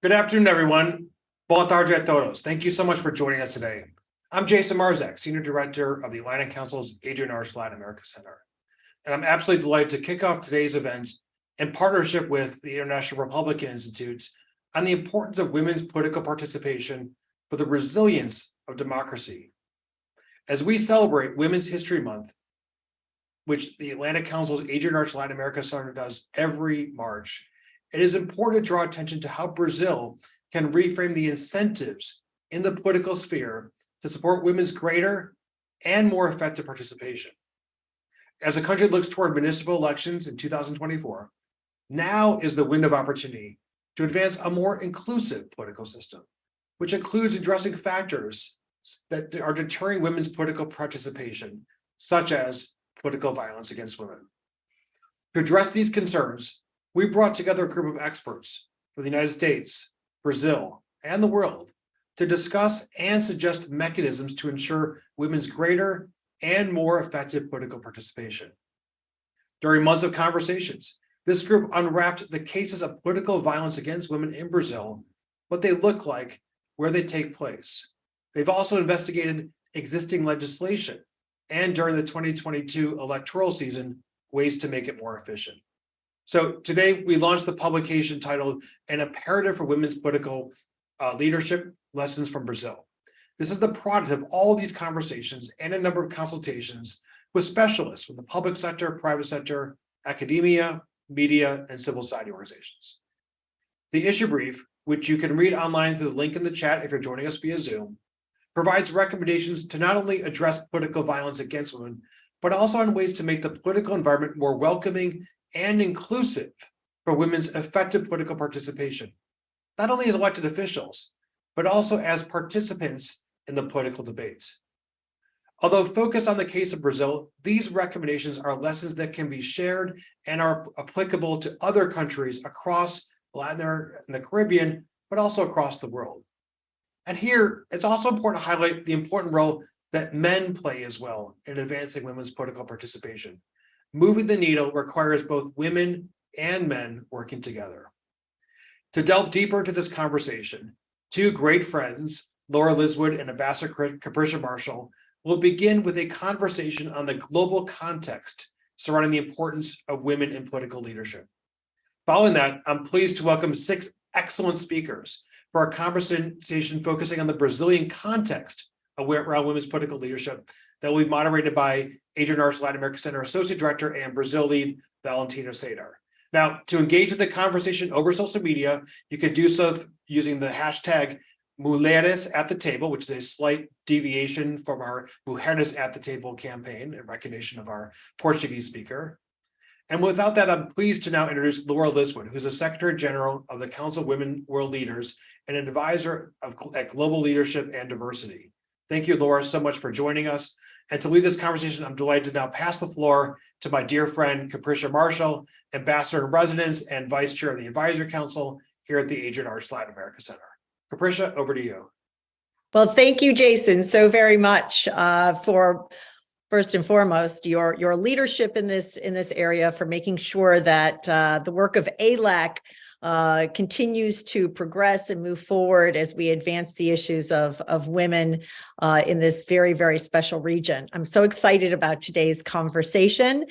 Good afternoon, everyone. Boa tarde a todos. Thank you so much for joining us today. I'm Jason Marzak, Senior Director of the Atlantic Council's Adrian Arch Latin America Center. And I'm absolutely delighted to kick off today's event in partnership with the International Republican Institute on the importance of women's political participation for the resilience of democracy. As we celebrate Women's History Month, which the Atlantic Council's Adrian Arch Latin America Center does every March, it is important to draw attention to how Brazil can reframe the incentives in the political sphere to support women's greater and more effective participation. As the country looks toward municipal elections in 2024, now is the window of opportunity to advance a more inclusive political system, which includes addressing factors that are deterring women's political participation, such as political violence against women. To address these concerns, we brought together a group of experts from the United States, Brazil, and the world to discuss and suggest mechanisms to ensure women's greater and more effective political participation. During months of conversations, this group unwrapped the cases of political violence against women in Brazil, what they look like, where they take place. They've also investigated existing legislation and during the 2022 electoral season, ways to make it more efficient. So today we launched the publication titled An Imperative for Women's Political Leadership, Lessons from Brazil. This is the product of all these conversations and a number of consultations with specialists from the public sector, private sector, academia, media, and civil society organizations. The issue brief, which you can read online through the link in the chat if you're joining us via Zoom, provides recommendations to not only address political violence against women, but also on ways to make the political environment more welcoming and inclusive for women's effective political participation, not only as elected officials, but also as participants in the political debates. Although focused on the case of Brazil, these recommendations are lessons that can be shared and are applicable to other countries across Latin America and the Caribbean, but also across the world. And here, it's also important to highlight the important role that men play as well in advancing women's political participation. Moving the needle requires both women and men working together. To delve deeper into this conversation, two great friends, Laura Liswood and Ambassador Capricia Marshall, will begin with a conversation on the global context surrounding the importance of women in political leadership. Following that, I'm pleased to welcome 6 excellent speakers for our conversation focusing on the Brazilian context around women's political leadership that will be moderated by Adrian Arch Latin America Center Associate Director and Brazil lead, Valentina Sadar. Now, to engage in the conversation over social media, you can do so using the hashtag Mulheres at the Table, which is a slight deviation from our Mulheres at the Table campaign in recognition of our Portuguese speaker. And without that, I'm pleased to now introduce Laura Liswood, who's the Secretary General of the Council of Women World Leaders and an advisor at Global Leadership and Diversity. Thank you, Laura, so much for joining us. And to lead this conversation, I'm delighted to now pass the floor to my dear friend, Capricia Marshall, Ambassador in Residence and Vice Chair of the Advisory Council here at the Adrian Arch Latin America Center. Capricia, over to you. Well, thank you, Jason, so very much for first and foremost your leadership in this area, for making sure that the work of ALAC continues to progress and move forward as we advance the issues of women in this very, very special region. I'm so excited about today's conversation,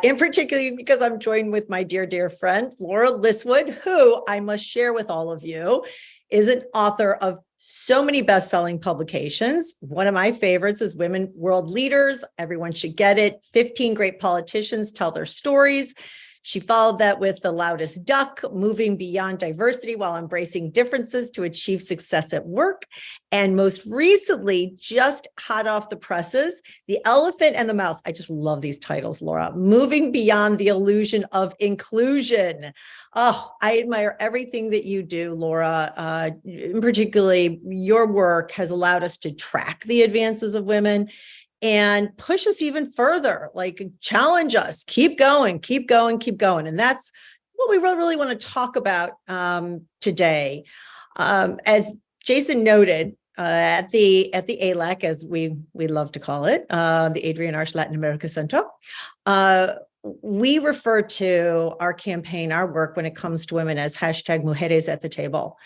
in particular because I'm joined with my dear, dear friend, Laura Liswood, who I must share with all of you is an author of so many best-selling publications. One of my favorites is Women World Leaders. Everyone should get it. 15 great politicians tell their stories. She followed that with The Loudest Duck, Moving Beyond Diversity While Embracing Differences to Achieve Success at Work. And most recently, just hot off the presses, The Elephant and the Mouse. I just love these titles, Laura. Moving Beyond the Illusion of Inclusion. Oh, I admire everything that you do, Laura. Particularly, your work has allowed us to track the advances of women and push us even further, like challenge us, keep going, keep going, keep going. And that's what we really want to talk about today. As Jason noted, at the ALAC, as we love to call it, the Adrian Arch Latin America Center, we refer to our campaign, our work when it comes to women as #Mujeres at the table.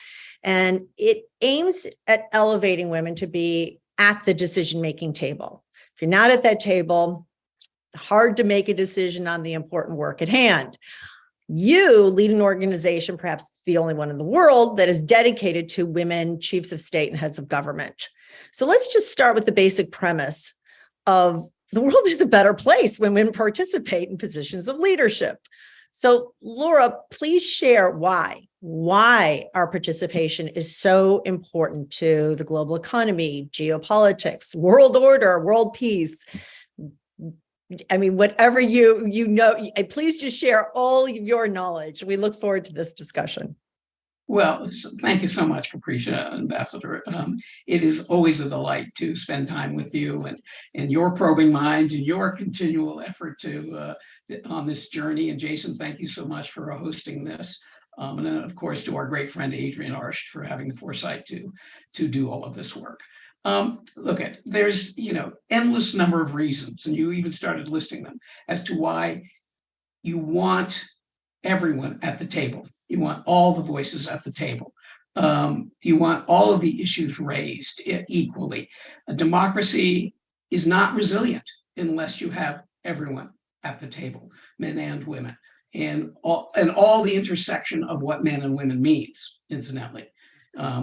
And it aims at elevating women to be at the decision-making table. If you're not at that table, hard to make a decision on the important work at hand. You lead an organization, perhaps the only one in the world, that is dedicated to women chiefs of state and heads of government. So let's just start with the basic premise of the world is a better place when women participate in positions of leadership. So Laura, please share why our participation is so important to the global economy, geopolitics, world order, world peace. I mean, whatever you know, please just share all of your knowledge. We look forward to this discussion. Well, thank you so much, Capricia, Ambassador. It is always a delight to spend time with you and your probing mind and your continual effort to on this journey. And Jason, thank you so much for hosting this. And then, of course, to our great friend Adrian Arsht for having the foresight to do all of this work. Look, there's endless number of reasons, and you even started listing them as to why you want everyone at the table. You want all the voices at the table. You want all of the issues raised equally. A democracy is not resilient unless you have everyone at the table, men and women, and all the intersection of what men and women means, incidentally,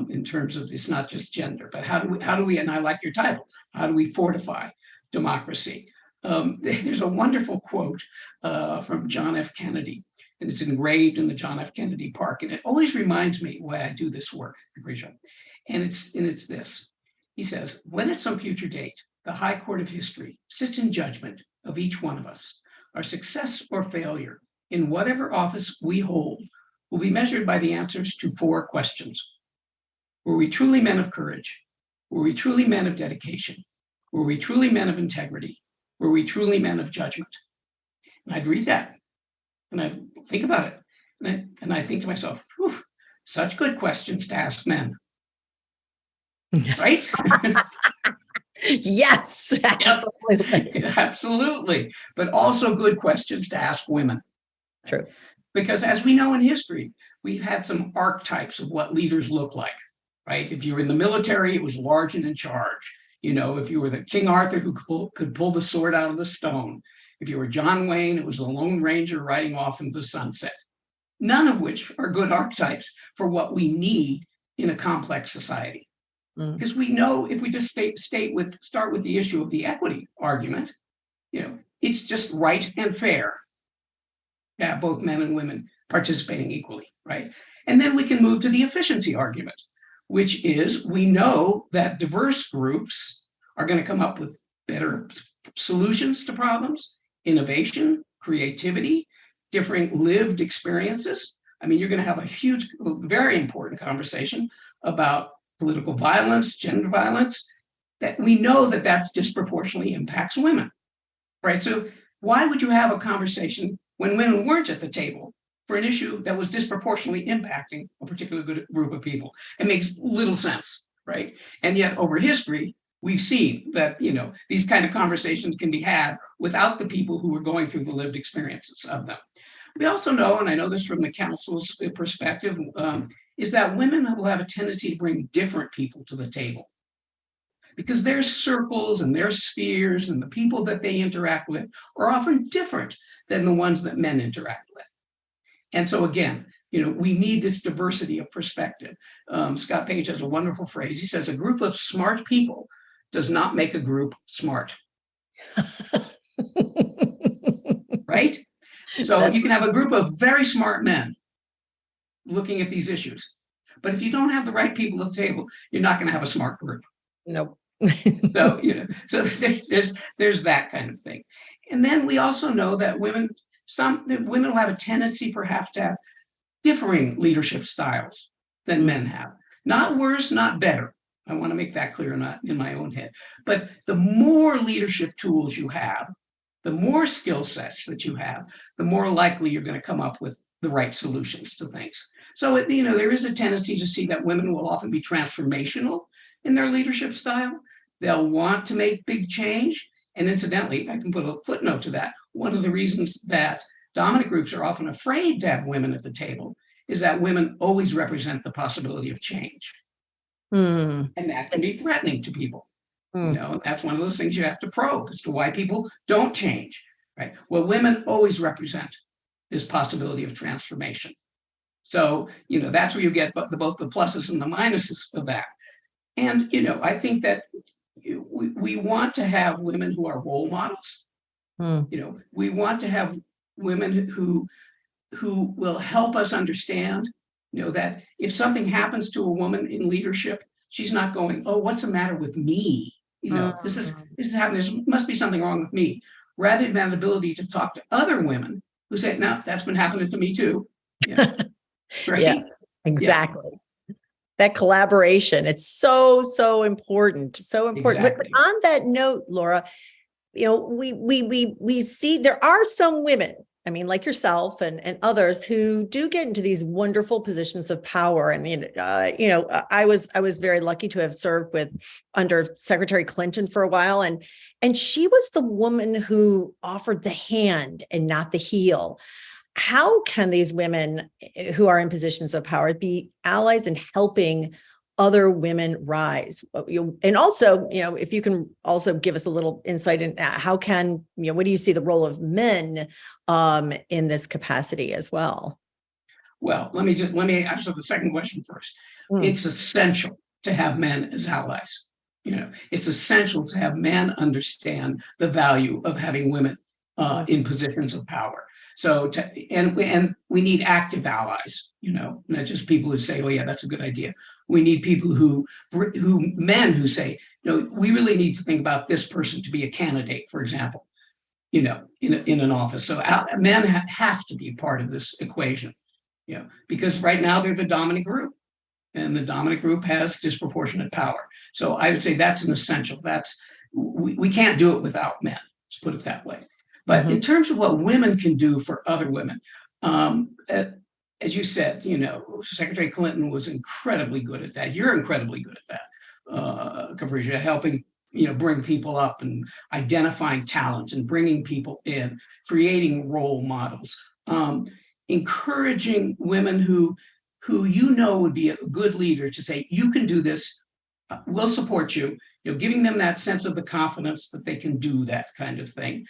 in terms of it's not just gender, but how do we, and I like your title, how do we fortify democracy? There's a wonderful quote from John F. Kennedy, and it's engraved in the John F. Kennedy Park, and it always reminds me why I do this work, Capricia. And it's this. He says, when at some future date, the High Court of History sits in judgment of each one of us, our success or failure in whatever office we hold will be measured by the answers to 4 questions. Were we truly men of courage? Were we truly men of dedication? Were we truly men of integrity? Were we truly men of judgment? And I'd read that, and I think about it, and I think to myself, such good questions to ask men, right? Yes, absolutely. Yep. Absolutely. But also good questions to ask women. True. Because as we know in history, we've had some archetypes of what leaders look like, right? If you were in the military, it was large and in charge. If you were the King Arthur who could pull the sword out of the stone. If you were John Wayne, it was the Lone Ranger riding off into the sunset. None of which are good archetypes for what we need in a complex society. Because we know if we just start with the issue of the equity argument, it's just right and fair. Yeah, both men and women participating equally, right? And then we can move to the efficiency argument, which is we know that diverse groups are going to come up with better solutions to problems, innovation, creativity, different lived experiences. I mean, you're going to have a huge, very important conversation about political violence, gender violence, that we know that that's disproportionately impacts women, right? So why would you have a conversation when women weren't at the table for an issue that was disproportionately impacting a particular group of people? It makes little sense, right? And yet over history, we've seen that, these kind of conversations can be had without the people who were going through the lived experiences of them. We also know, and I know this from the council's perspective, is that women will have a tendency to bring different people to the table because their circles and their spheres and the people that they interact with are often different than the ones that men interact with. And so again, we need this diversity of perspective. Scott Page has a wonderful phrase. He says, a group of smart people does not make a group smart. Right? So you can have a group of very smart men looking at these issues. But if you don't have the right people at the table, you're not going to have a smart group. Nope. So, so there's that kind of thing. And then we also know that women will have a tendency perhaps to have differing leadership styles than men have. Not worse, not better. I want to make that clear, not in my own head. But the more leadership tools you have, the more skill sets that you have, the more likely you're going to come up with the right solutions to things. So, there is a tendency to see that women will often be transformational in their leadership style. They'll want to make big change. And incidentally, I can put a footnote to that. one of the reasons that dominant groups are often afraid to have women at the table is that women always represent the possibility of change. Hmm. And that can be threatening to people. Hmm. That's one of those things you have to probe as to why people don't change, right? Well, women always represent this possibility of transformation. So, that's where you get both the pluses and the minuses of that. And, I think that we want to have women who are role models. Hmm. We want to have women who will help us understand, that if something happens to a woman in leadership, she's not going, oh, what's the matter with me? This is happening. There must be something wrong with me. Rather than that ability to talk to other women who say, no, that's been happening to me too. Right? Yeah, exactly. That collaboration, it's so important, so important. Exactly. But on that note, Laura, we see there are some women, I mean, like yourself and others who do get into these wonderful positions of power. And, I was very lucky to have served under Secretary Clinton for a while. And she was the woman who offered the hand and not the heel. How can these women who are in positions of power be allies in helping other women rise? And also, if you can also give us a little insight in how can, what do you see the role of men in this capacity as well? Well, let me answer the second question first. It's essential to have men as allies. It's essential to have men understand the value of having women in positions of power. So, and we need active allies, not just people who say, oh yeah, that's a good idea. We need people men who say, we really need to think about this person to be a candidate, for example, in an office. So men have to be part of this equation, because right now they're the dominant group, and the dominant group has disproportionate power. So I would say that's an essential. We can't do it without men. Let's put it that way. But in terms of what women can do for other women, as you said, Secretary Clinton was incredibly good at that. You're incredibly good at that, Capricia, helping bring people up and identifying talents and bringing people in, creating role models, encouraging women who would be a good leader to say, you can do this, we'll support you, giving them that sense of the confidence that they can do that kind of thing.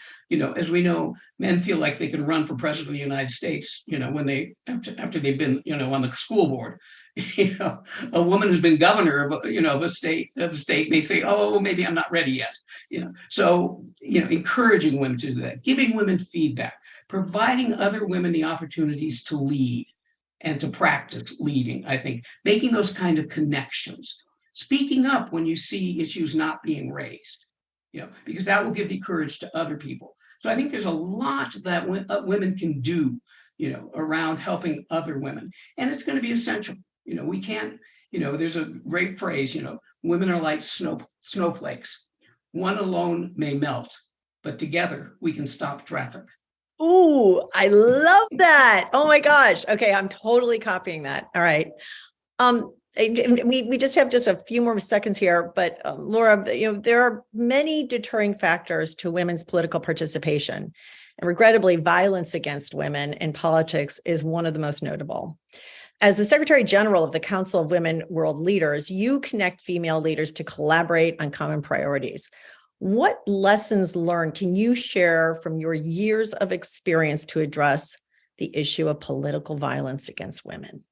As we know, men feel like they can run for president of the United States, when after they've been, on the school board. A woman who's been governor of a state may say, oh, maybe I'm not ready yet. So, encouraging women to do that, giving women feedback, providing other women the opportunities to lead and to practice leading, I think, making those kind of connections. Speaking up when you see issues not being raised, because that will give the courage to other people. So I think there's a lot that women can do, around helping other women. And it's going to be essential. We can't, there's a great phrase, women are like snowflakes. One alone may melt, but together we can stop traffic. Ooh, I love that. Oh my gosh. Okay, I'm totally copying that. All right. We just have a few more seconds here, but Laura, there are many deterring factors to women's political participation, and regrettably, violence against women in politics is one of the most notable. As the Secretary General of the Council of Women World Leaders, you connect female leaders to collaborate on common priorities. What lessons learned can you share from your years of experience to address the issue of political violence against women?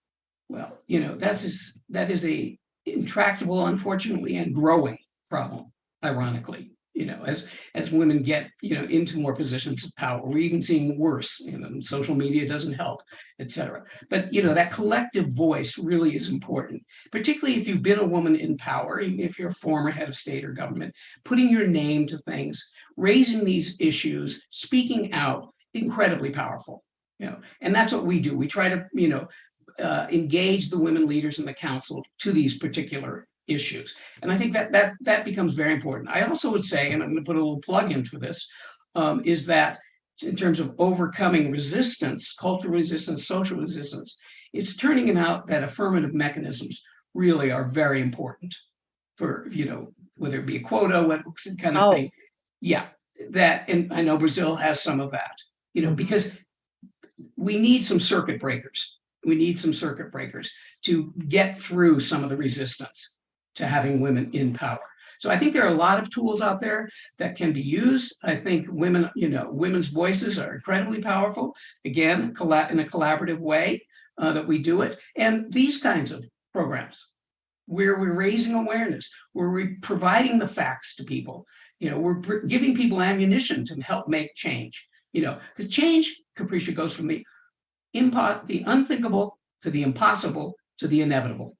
Well, that is a intractable, unfortunately, and growing problem, ironically, as women get, into more positions of power. We're even seeing worse, social media doesn't help, et cetera. But, that collective voice really is important, particularly if you've been a woman in power, even if you're a former head of state or government, putting your name to things, raising these issues, speaking out, incredibly powerful, and that's what we do. We try to, engage the women leaders in the council to these particular issues. And I think that becomes very important. I also would say, and I'm going to put a little plug in for this, is that in terms of overcoming resistance, cultural resistance, social resistance, it's turning out that affirmative mechanisms really are very important for, whether it be a quota, what kind of thing. Yeah. that, and I know Brazil has some of that, because we need some circuit breakers. We need some circuit breakers to get through some of the resistance to having women in power. So I think there are a lot of tools out there that can be used. I think women's voices are incredibly powerful. Again, in a collaborative way that we do it. And these kinds of programs where we're raising awareness, where we're providing the facts to people, we're giving people ammunition to help make change, because change, Capricia, goes from the unthinkable to the impossible to the inevitable.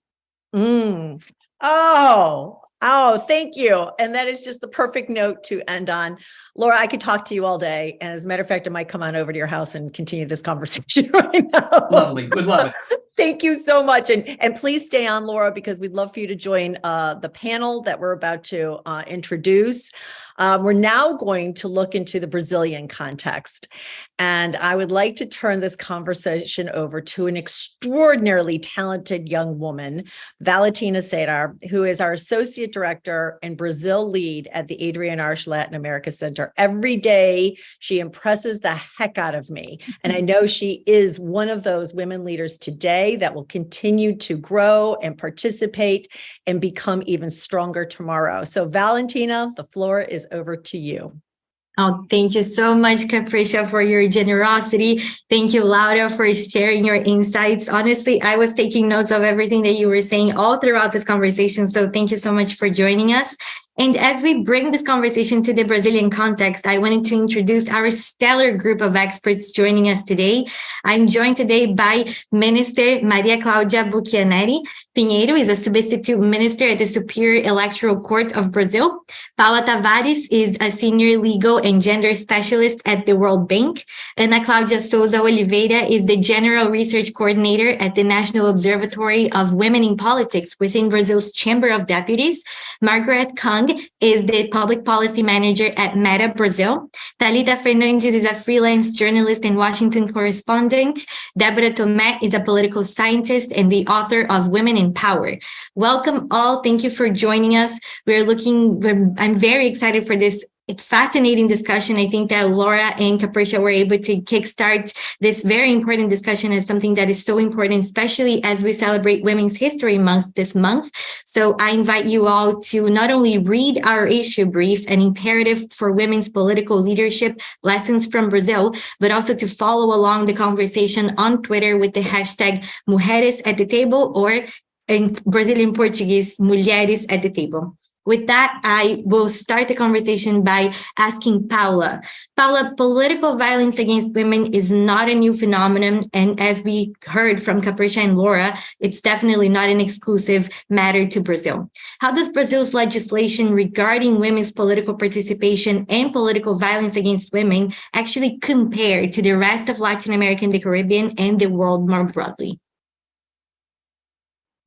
Oh, thank you. And that is just the perfect note to end on. Laura, I could talk to you all day. And as a matter of fact, I might come on over to your house and continue this conversation right now. Lovely. Would love it. Thank you so much. And please stay on, Laura, because we'd love for you to join the panel that we're about to introduce. We're now going to look into the Brazilian context. And I would like to turn this conversation over to an extraordinarily talented young woman, Valentina Cedar, who is our Associate Director and Brazil lead at the Adrian Arsh Latin America Center. Every day, she impresses the heck out of me. And I know she is one of those women leaders today that will continue to grow and participate and become even stronger tomorrow. So Valentina, the floor is over to you. Oh, thank you so much, Capricia, for your generosity. Thank you, Laura, for sharing your insights. Honestly, I was taking notes of everything that you were saying all throughout this conversation. So thank you so much for joining us. And as we bring this conversation to the Brazilian context, I wanted to introduce our stellar group of experts joining us today. I'm joined today by Minister Maria Cláudia Buchianetti Pinheiro, is a substitute minister at the Superior Electoral Court of Brazil. Paula Tavares is a senior legal and gender specialist at the World Bank. Ana Cláudia Souza Oliveira is the general research coordinator at the National Observatory of Women in Politics within Brazil's Chamber of Deputies. Margaret Kang is the public policy manager at Meta Brazil. Thalita Fernandes is a freelance journalist and Washington correspondent. Deborah Tomé is a political scientist and the author of Women in Power. Welcome all. Thank you for joining us. I'm very excited for this fascinating discussion. I think that Laura and Capricia were able to kickstart this very important discussion as something that is so important, especially as we celebrate Women's History Month this month. So I invite you all to not only read our issue brief, An Imperative for Women's Political Leadership, Lessons from Brazil, but also to follow along the conversation on Twitter with the hashtag Mulheres at the Table, or in Brazilian Portuguese, Mulheres at the Table. With that, I will start the conversation by asking Paula. Paula, political violence against women is not a new phenomenon. And as we heard from Capricia and Laura, it's definitely not an exclusive matter to Brazil. How does Brazil's legislation regarding women's political participation and political violence against women actually compare to the rest of Latin America and the Caribbean and the world more broadly?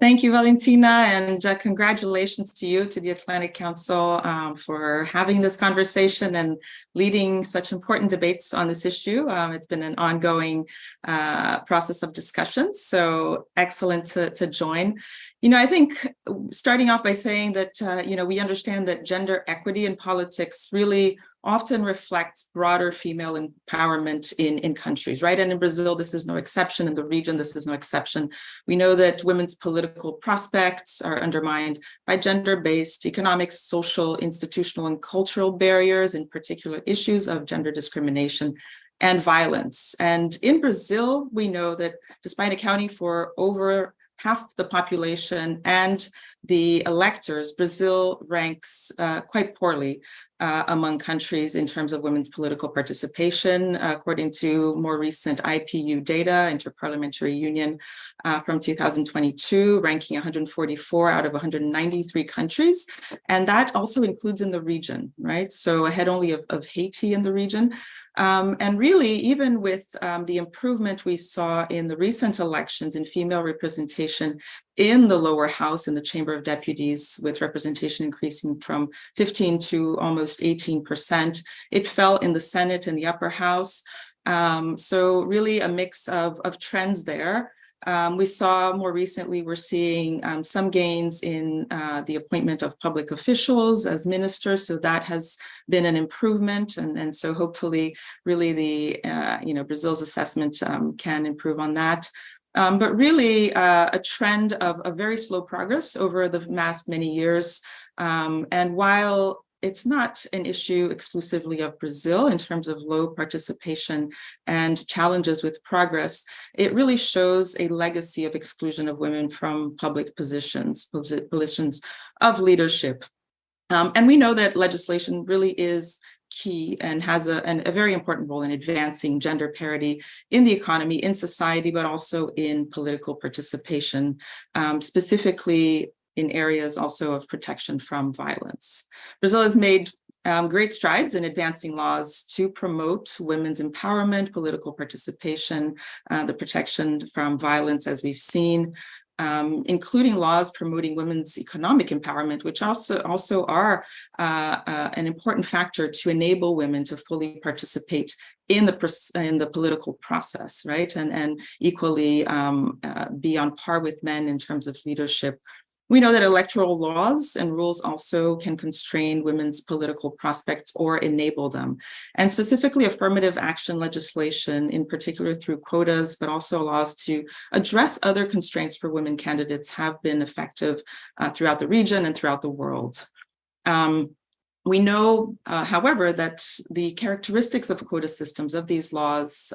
Thank you, Valentina, and congratulations to you, to the Atlantic Council, for having this conversation and leading such important debates on this issue. It's been an ongoing process of discussion, so excellent to join. I think starting off by saying that, we understand that gender equity in politics really often reflects broader female empowerment in countries, right? And in Brazil, this is no exception. In the region, this is no exception. We know that women's political prospects are undermined by gender-based economic, social, institutional, and cultural barriers, in particular issues of gender discrimination and violence. And in Brazil, we know that despite accounting for over half the population and the electors, Brazil ranks quite poorly among countries in terms of women's political participation, according to more recent IPU data, Interparliamentary Union, from 2022, ranking 144 out of 193 countries. And that also includes in the region, right? So ahead only of Haiti in the region. And really, even with the improvement we saw in the recent elections in female representation in the lower house, in the Chamber of Deputies, with representation increasing from 15 to almost 18%, it fell in the Senate and the upper house. So really a mix of trends there. We saw more recently, we're seeing some gains in the appointment of public officials as ministers. So that has been an improvement. And so hopefully really Brazil's assessment can improve on that. But really a trend of a very slow progress over the last many years. And while it's not an issue exclusively of Brazil in terms of low participation and challenges with progress, it really shows a legacy of exclusion of women from public positions of leadership. And we know that legislation really is key and has a very important role in advancing gender parity in the economy, in society, but also in political participation, specifically in areas also of protection from violence. Brazil has made great strides in advancing laws to promote women's empowerment, political participation, the protection from violence, as we've seen, including laws promoting women's economic empowerment, which also are an important factor to enable women to fully participate in the political process, right? And equally be on par with men in terms of leadership. We know that electoral laws and rules also can constrain women's political prospects or enable them. And specifically affirmative action legislation, in particular through quotas, but also laws to address other constraints for women candidates, have been effective throughout the region and throughout the world. We know, however, that the characteristics of quota systems of these laws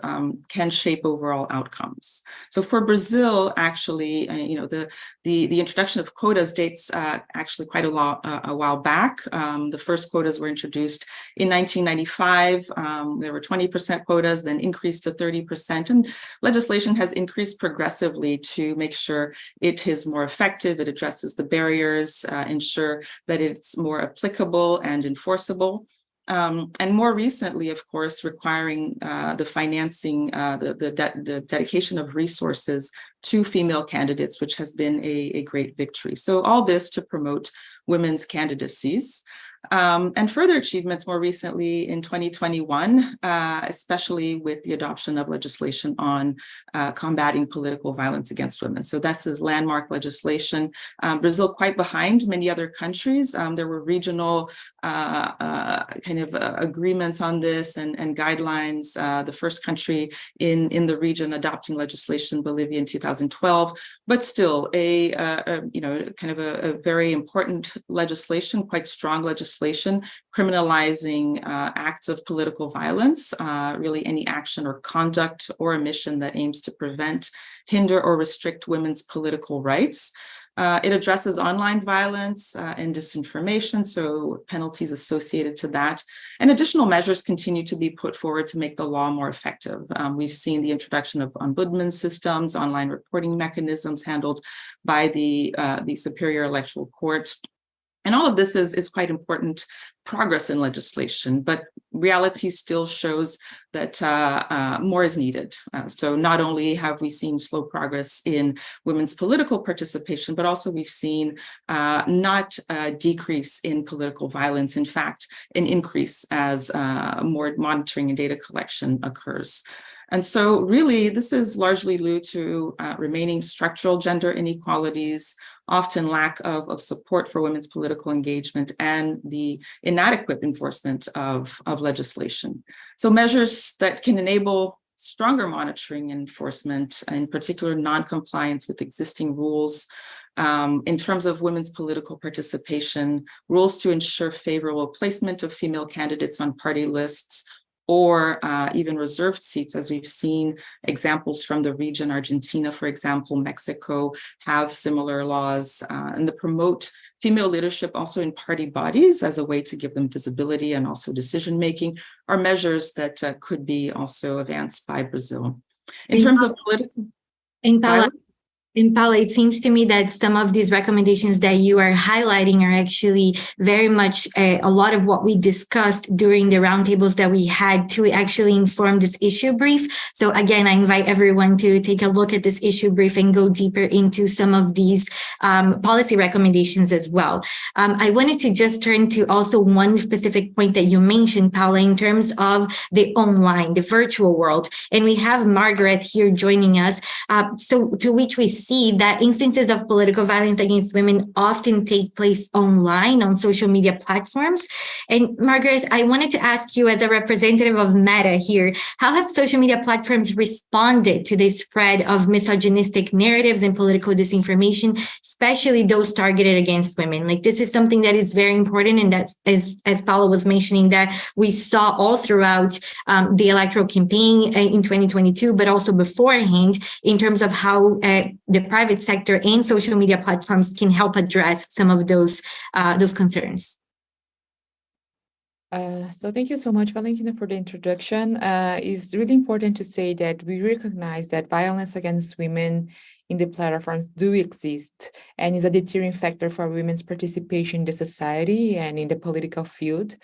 can shape overall outcomes. So for Brazil, actually, the introduction of quotas dates actually quite a while back. The first quotas were introduced in 1995. There were 20% quotas, then increased to 30%, and legislation has increased progressively to make sure it is more effective. It addresses the barriers, ensure that it's more applicable and enforceable. And more recently, of course, requiring the financing, the dedication of resources to female candidates, which has been a great victory. So all this to promote women's candidacies. And further achievements more recently in 2021, especially with the adoption of legislation on combating political violence against women. So this is landmark legislation. Brazil quite behind many other countries. There were regional agreements on this and guidelines. The first country in the region adopting legislation, Bolivia, in 2012, but still a very important legislation, quite strong legislation, criminalizing acts of political violence, really any action or conduct or omission that aims to prevent, hinder, or restrict women's political rights. It addresses online violence and disinformation, so penalties associated to that. And additional measures continue to be put forward to make the law more effective. We've seen the introduction of ombudsman systems, online reporting mechanisms handled by the Superior Electoral Court. And all of this is quite important progress in legislation, but reality still shows that more is needed. So not only have we seen slow progress in women's political participation, but also we've seen not a decrease in political violence, in fact, an increase as more monitoring and data collection occurs. And so really, this is largely due to remaining structural gender inequalities, often lack of support for women's political engagement, and the inadequate enforcement of legislation. So measures that can enable stronger monitoring and enforcement, in particular non-compliance with existing rules, in terms of women's political participation, rules to ensure favorable placement of female candidates on party lists, or even reserved seats, as we've seen examples from the region. Argentina, for example, Mexico have similar laws, and to promote female leadership also in party bodies as a way to give them visibility and also decision-making are measures that could be also advanced by Brazil. In terms of political Impala, violence, And Paula, it seems to me that some of these recommendations that you are highlighting are actually very much a lot of what we discussed during the roundtables that we had to actually inform this issue brief. So again, I invite everyone to take a look at this issue brief and go deeper into some of these policy recommendations as well. I wanted to just turn to also one specific point that you mentioned, Paula, in terms of the online, the virtual world. And we have Margaret here joining us. So to which we see that instances of political violence against women often take place online on social media platforms. And Margaret, I wanted to ask you as a representative of Meta here, how have social media platforms responded to the spread of misogynistic narratives and political disinformation, especially those targeted against women? Like, this is something that is very important. And that's, as Paula was mentioning, that we saw all throughout the electoral campaign in 2022, but also beforehand, in terms of how the private sector and social media platforms can help address some of those concerns. So thank you so much, Valentina, for the introduction. It's really important to say that we recognize that violence against women in the platforms do exist and is a deterring factor for women's participation in the society and in the political field.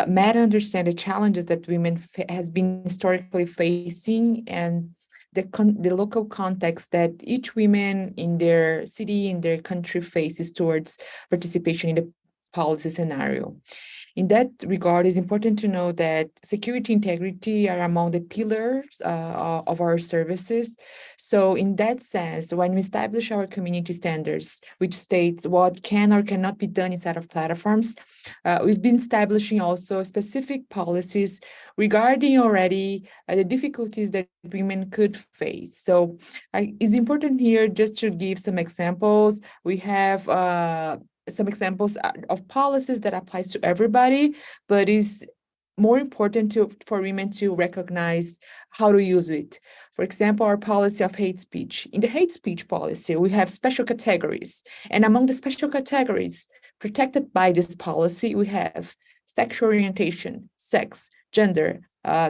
Meta understand the challenges that women has been historically facing and the local context that each woman in their city, in their country faces towards participation in the policy scenario. In that regard, it's important to know that security and integrity are among the pillars of our services. So in that sense, when we establish our community standards, which states what can or cannot be done inside of platforms, we've been establishing also specific policies regarding already the difficulties that women could face. So it's important here just to give some examples. We have some examples of policies that applies to everybody, but is more important for women to recognize how to use it. For example, our policy of hate speech. In the hate speech policy, we have special categories. And among the special categories protected by this policy, we have sexual orientation, sex, gender,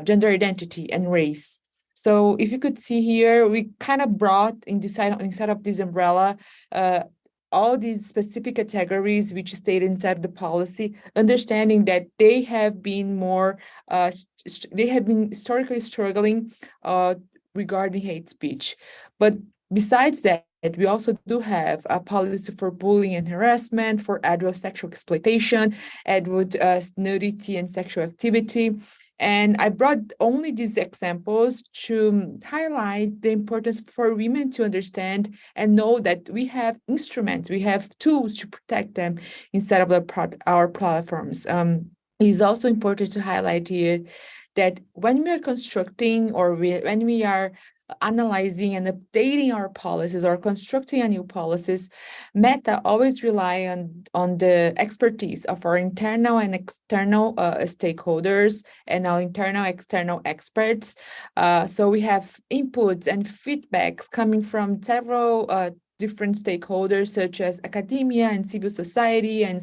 gender identity, and race. So if you could see here, we kind of brought inside of this umbrella all these specific categories which stayed inside the policy, understanding that they have been historically struggling regarding hate speech. But besides that, we also do have a policy for bullying and harassment, for adult sexual exploitation, adult nudity and sexual activity. And I brought only these examples to highlight the importance for women to understand and know that we have instruments, we have tools to protect them inside of our platforms. It is also important to highlight here that when we are constructing or when we are analyzing and updating our policies or constructing a new policies, Meta always rely on the expertise of our internal and external stakeholders and our internal external experts. So we have inputs and feedbacks coming from several different stakeholders such as academia and civil society and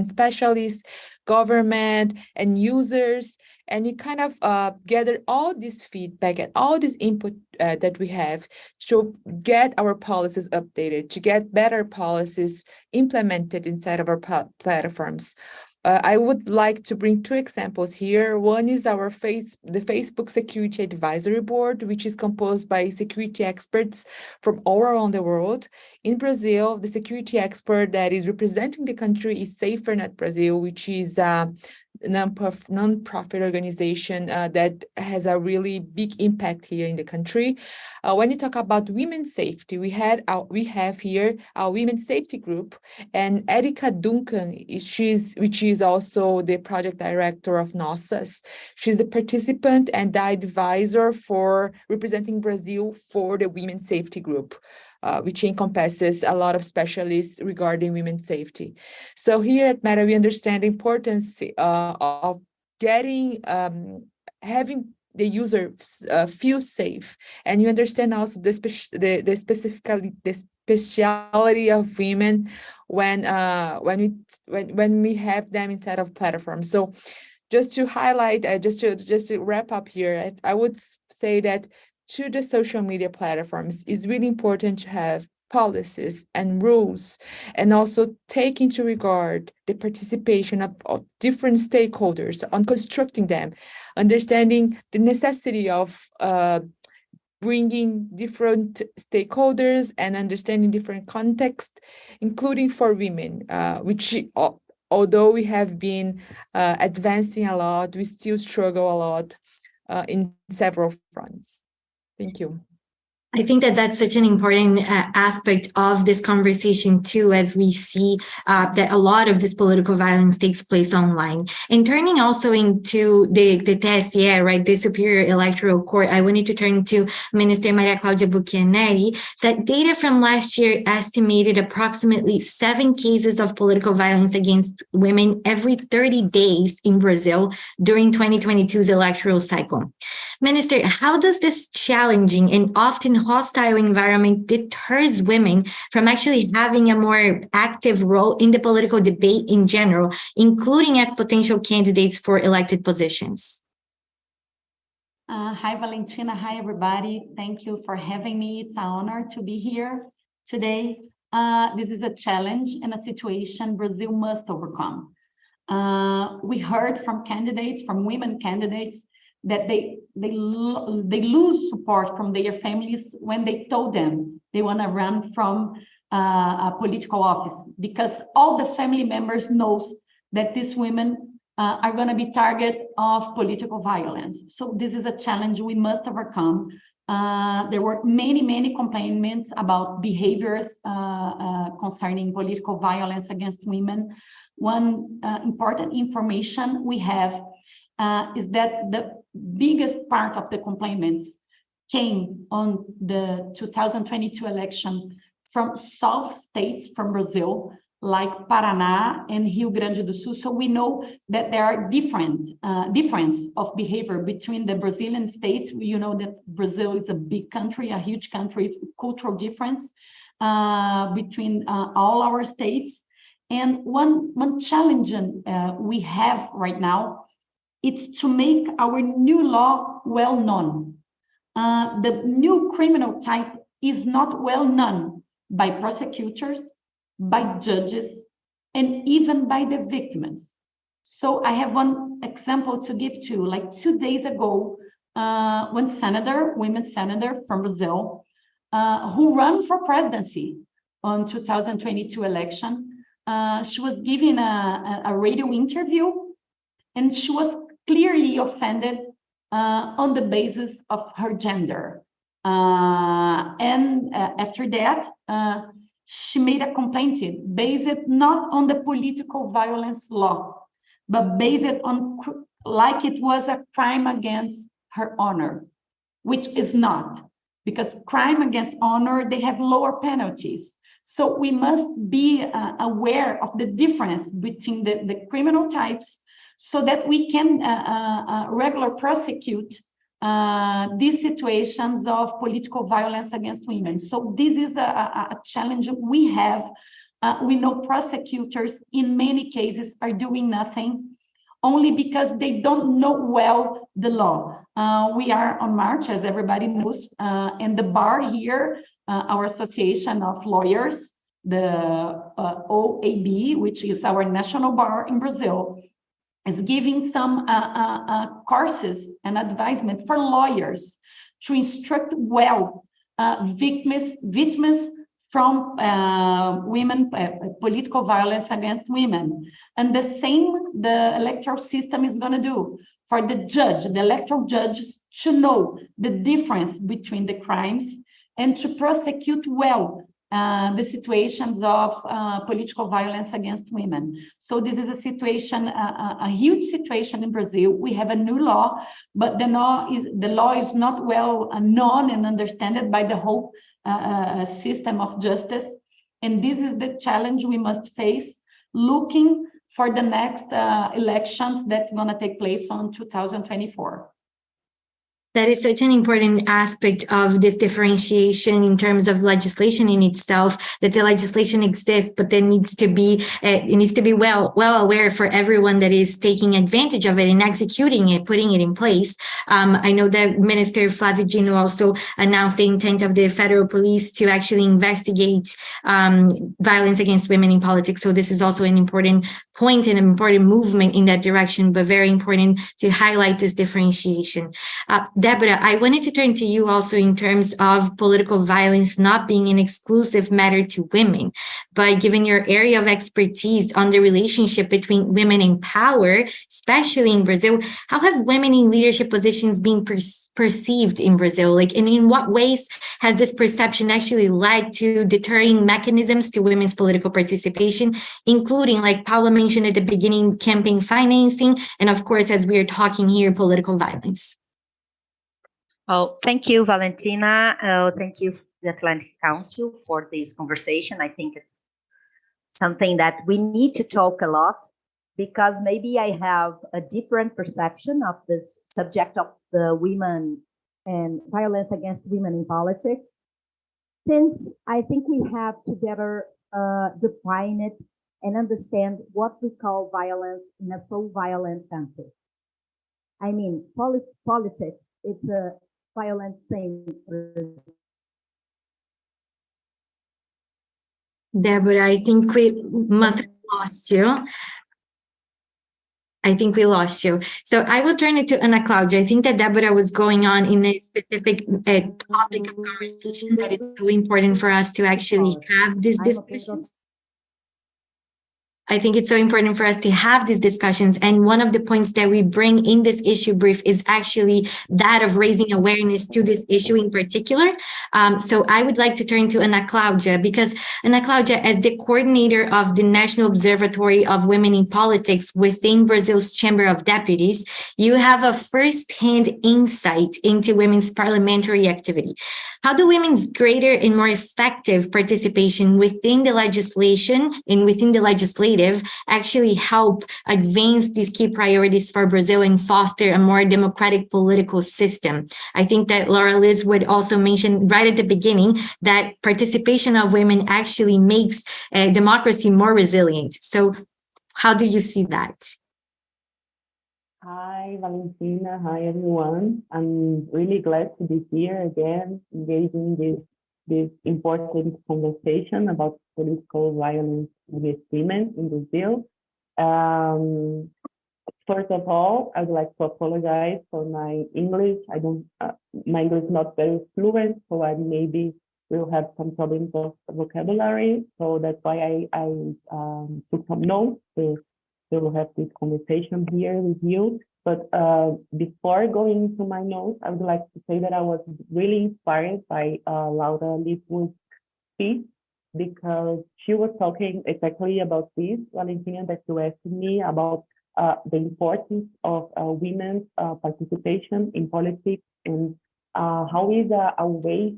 specialists, government and users. And we kind of gather all this feedback and all this input that we have to get our policies updated, to get better policies implemented inside of our platforms. I would like to bring two examples here. One is the Facebook Security Advisory Board, which is composed by security experts from all around the world. In Brazil, the security expert that is representing the country is SaferNet Brazil, which is a non-profit organization that has a really big impact here in the country. When you talk about women's safety, we have here our women's safety group, and Erika Duncan, which is also the project director of NOSSAS. She's the participant and the advisor for representing Brazil for the women's safety group, which encompasses a lot of specialists regarding women's safety. So here at Meta, we understand the importance of getting, having the user feel safe, and you understand also the speciality of women when we have them inside of platforms. So just to highlight, just to wrap up here, I would say that to the social media platforms, it's really important to have policies and rules, and also take into regard the participation of different stakeholders on constructing them, understanding the necessity of bringing different stakeholders and understanding different contexts, including for women, which although we have been advancing a lot, we still struggle a lot in several fronts. Thank you. I think that that's such an important aspect of this conversation too, as we see that a lot of this political violence takes place online. And turning also into the TSE, right, the Superior Electoral Court, I wanted to turn to Minister Maria Claudia Buchianetti. That data from last year estimated approximately 7 cases of political violence against women every 30 days in Brazil during 2022's electoral cycle. Minister, how does this challenging and often hostile environment deters women from actually having a more active role in the political debate in general, including as potential candidates for elected positions? Hi, Valentina. Hi, everybody. Thank you for having me. It's an honor to be here today. This is a challenge and a situation Brazil must overcome. We heard from candidates, from women candidates, that they lose support from their families when they told them they want to run from a political office, because all the family members knows that these women are going to be target of political violence. So this is a challenge we must overcome. There were many complaints about behaviors concerning political violence against women. One important information we have is that the biggest part of the complaints came on the 2022 election from South states from Brazil, like Paraná and Rio Grande do Sul. So we know that there are difference of behavior between the Brazilian states. You know that Brazil is a big country, a huge country, cultural difference between all our states. And one challenge we have right now, it's to make our new law well known. The new criminal type is not well known by prosecutors, by judges, and even by the victims. So I have one example to give to you. Like 2 days ago, one senator, women senator from Brazil, who ran for presidency on 2022 election, she was giving a radio interview, and she was clearly offended on the basis of her gender. And after that, she made a complaint based not on the political violence law, but based on like it was a crime against her honor, which is not, because crime against honor, they have lower penalties. So we must be aware of the difference between the criminal types, so that we can regularly prosecute these situations of political violence against women. So this is a challenge we have. We know prosecutors in many cases are doing nothing, only because they don't know well the law. We are on March, as everybody knows, and the bar here, our Association of Lawyers, the OAB, which is our national bar in Brazil, is giving some courses and advisement for lawyers to instruct well victims from women, political violence against women. And the same the electoral system is going to do for the judge, the electoral judges, to know the difference between the crimes and to prosecute well the situations of political violence against women. So this is a situation, a huge situation in Brazil. We have a new law, but the law is not well known and understood by the whole system of justice. And this is the challenge we must face, looking for the next elections that's going to take place on 2024. That is such an important aspect of this differentiation in terms of legislation in itself, that the legislation exists, but there needs to be, it needs to be well aware for everyone that is taking advantage of it and executing it, putting it in place. I know that Minister Flavio Gino also announced the intent of the federal police to actually investigate violence against women in politics. So this is also an important point and an important movement in that direction, but very important to highlight this differentiation. Deborah, I wanted to turn to you also in terms of political violence not being an exclusive matter to women, but given your area of expertise on the relationship between women in power, especially in Brazil, how have women in leadership positions been perceived in Brazil? Like, and in what ways has this perception actually led to deterring mechanisms to women's political participation, including, like Paula mentioned at the beginning, campaign financing, and of course, as we're talking here, political violence? Oh, thank you, Valentina. Thank you, the Atlantic Council, for this conversation. I think it's something that we need to talk a lot, because maybe I have a different perception of this subject of the women and violence against women in politics, since I think we have to better define it and understand what we call violence in a so violent country. I mean, politics, it's a violent thing. Deborah, I think we must have lost you. I think we lost you. So I will turn it to Ana Claudia. I think that Deborah was going on in a specific topic of conversation that is so important for us to actually have this discussion. I think it's so important for us to have these discussions. And one of the points that we bring in this issue brief is actually that of raising awareness to this issue in particular. So I would like to turn to Ana Claudia, because Ana Claudia, as the coordinator of the National Observatory of Women in Politics within Brazil's Chamber of Deputies, you have a first-hand insight into women's parliamentary activity. How do women's greater and more effective participation within the legislation and within the legislative actually help advance these key priorities for Brazil and foster a more democratic political system? I think that Laura Liz would also mention right at the beginning that participation of women actually makes democracy more resilient. So how do you see that? Hi, Valentina. Hi, everyone. I'm really glad to be here again, engaging this important conversation about political violence against women in Brazil. First of all, I would like to apologize for my English. My English is not very fluent, so I maybe will have some problems of vocabulary. So that's why I took some notes to have this conversation here with you. But before going into my notes, I would like to say that I was really inspired by Laura Liz's speech, because she was talking exactly about this, Valentina, that you asked me about the importance of women's participation in politics, and how is a way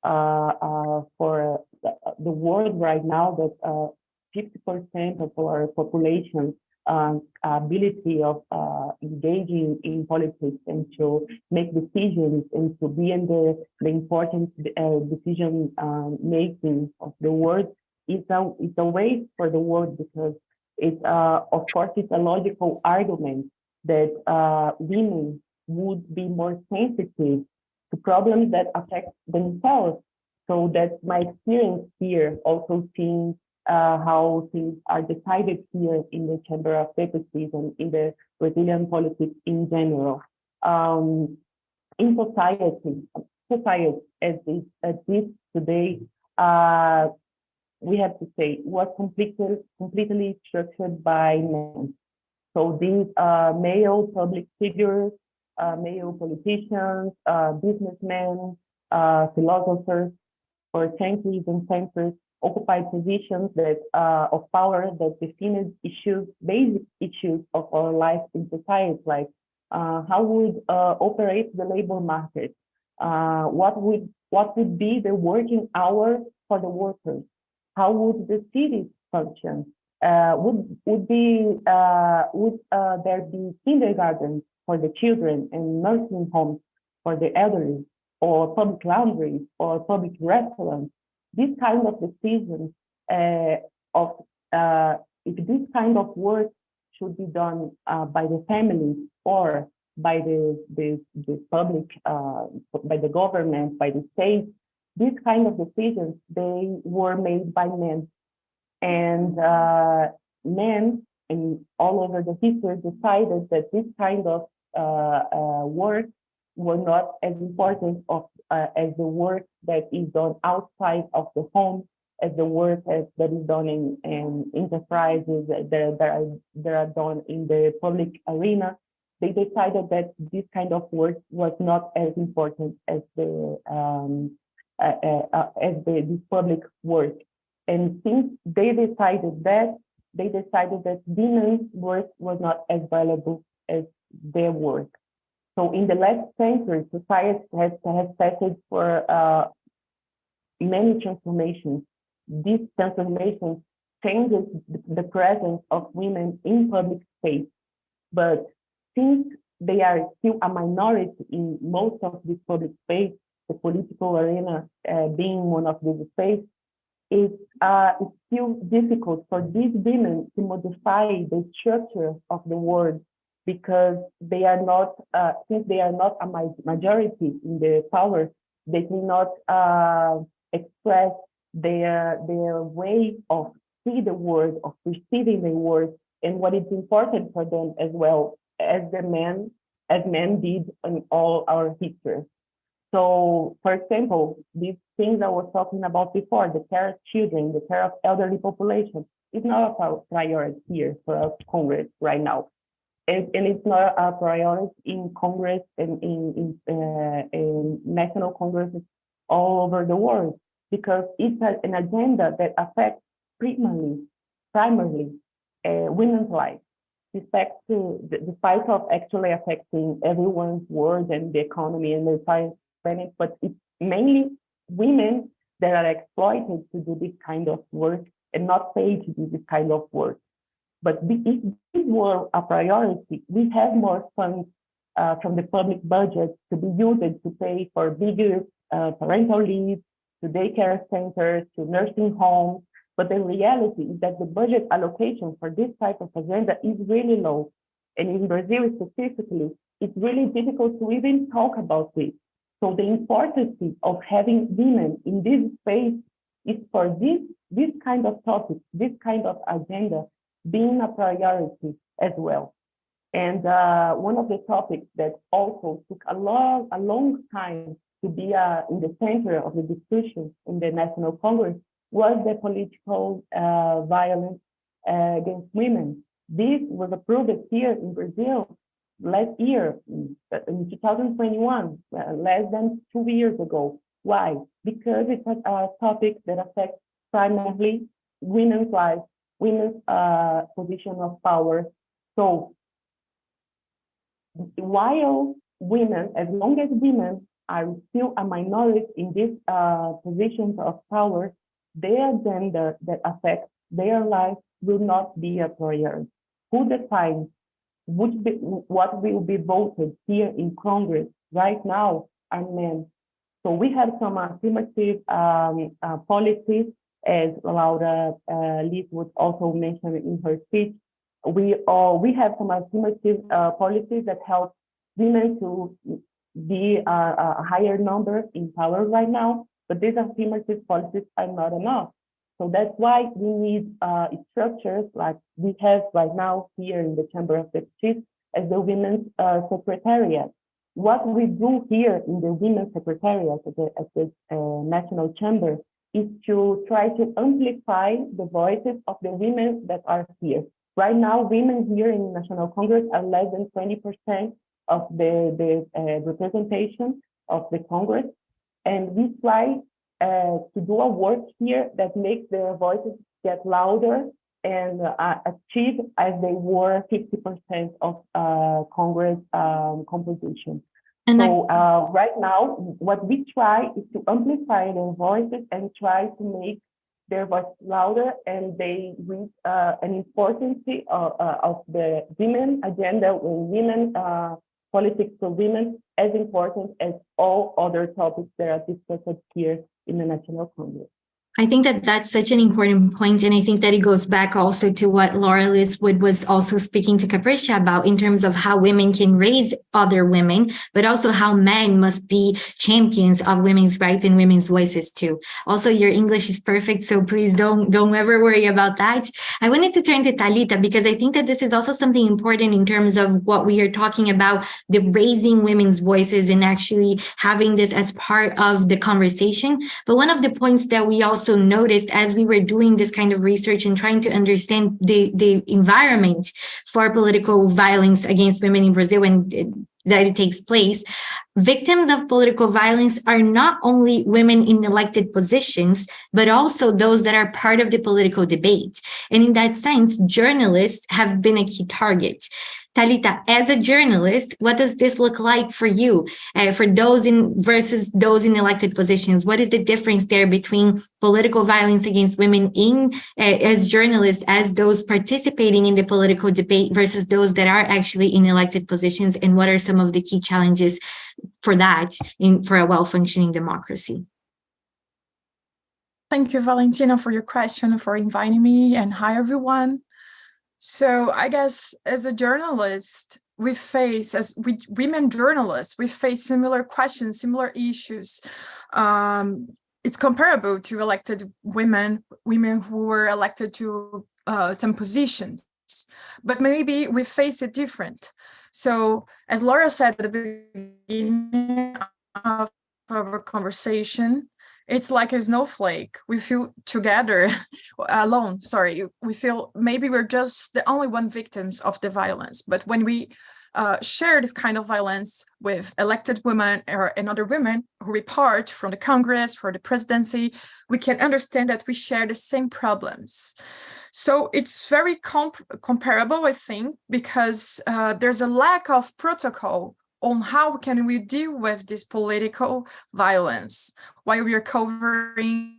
for the world right now that 50% of our population ability of engaging in politics and to make decisions and to be in the important decision making of the world is a way for the world, because it's of course it's a logical argument that women would be more sensitive to problems that affect themselves. So that's my experience here, also seeing how things are decided here in the Chamber of Deputies and in the Brazilian politics in general. In society as this today, we have to say, was completely structured by men. So these male public figures, male politicians, businessmen, philosophers, for centuries and centuries, occupied positions that of power that define issues, basic issues of our life in society, like how would operate the labor market, what would be the working hours for the workers, how would the cities function, would there be kindergartens for the children and nursing homes for the elderly, or public laundries, or public restaurants. This kind of decisions of if this kind of work should be done by the family or by the public, by the government, by the state, these kind of decisions, they were made by men. And men and all over the history decided that this kind of work were not as important as the work that is done outside of the home, as the work that is done in enterprises that are done in the public arena. They decided that this kind of work was not as important as this public work. And since they decided that women's work was not as valuable as their work. So in the last century, society has passed for many transformations. These transformations changes the presence of women in public space. But since they are still a minority in most of this public space, the political arena being one of these spaces, it's still difficult for these women to modify the structure of the world, because they are not, since they are not a majority in the power, they cannot express their way of see the world, of perceiving the world, and what is important for them as well as men did in all our history. So, for example, these things I was talking about before, the care of children, the care of elderly population, is not a priority here for our Congress right now. And it's not a priority in Congress and in national congresses all over the world, because it's an agenda that affects primarily women's life. Despite of actually affecting everyone's world and the economy and the science planet, but it's mainly women that are exploited to do this kind of work and not paid to do this kind of work. But if this were a priority, we have more funds from the public budget to be used to pay for bigger parental leave, to daycare centers, to nursing homes. But the reality is that the budget allocation for this type of agenda is really low. And in Brazil specifically, it's really difficult to even talk about this. So the importance of having women in this space is for this kind of topic, this kind of agenda being a priority as well. And one of the topics that also took a long time to be in the center of the discussion in the National Congress was the political violence against women. This was approved here in Brazil last year, in 2021, less than 2 years ago. Why? Because it's a topic that affects primarily women's lives, women's position of power. So while women, as long as women are still a minority in these positions of power, their agenda that affects their life will not be a priority. Who defines what will be voted here in Congress right now are men. So we have some affirmative policies, as Laura Liz was also mentioned in her speech. We have some affirmative policies that help women to be a higher number in power right now, but these affirmative policies are not enough. So that's why we need structures like we have right now here in the Chamber of Deputies as the Women's Secretariat. What we do here in the Women's Secretariat at the National Chamber is to try to amplify the voices of the women that are here. Right now, women here in National Congress are less than 20% of the representation of the Congress. And we try to do a work here that makes their voices get louder and achieve as they were 50% of Congress composition. And so right now, what we try is to amplify their voices and try to make their voice louder, and they reach an importance of the women agenda when women politics for women as important as all other topics that are discussed here in the National Congress. I think that that's such an important point, and I think that it goes back also to what Laura Liswood was also speaking to Capricia about in terms of how women can raise other women, but also how men must be champions of women's rights and women's voices too. Also, your English is perfect, so please don't ever worry about that. I wanted to turn to Talita because I think that this is also something important in terms of what we are talking about, the raising women's voices and actually having this as part of the conversation. But one of the points that we also noticed as we were doing this kind of research and trying to understand the environment for political violence against women in Brazil and that it takes place, victims of political violence are not only women in elected positions, but also those that are part of the political debate. And in that sense, journalists have been a key target. Talita, as a journalist, what does this look like for you, for those in versus those in elected positions? What is the difference there between political violence against women in as journalists, as those participating in the political debate versus those that are actually in elected positions? And what are some of the key challenges for that for a well-functioning democracy? Thank you, Valentina, for your question, for inviting me, and hi, everyone. So I guess as a journalist, as women journalists, we face similar questions, similar issues. It's comparable to elected women who were elected to some positions, but maybe we face it different. So as Laura said at the beginning of our conversation, it's like a snowflake. We feel together, alone, sorry. We feel maybe we're just the only one victims of the violence. But when we share this kind of violence with elected women and other women who report from the Congress, for the presidency, we can understand that we share the same problems. So it's very comparable, I think, because there's a lack of protocol on how can we deal with this political violence while we are covering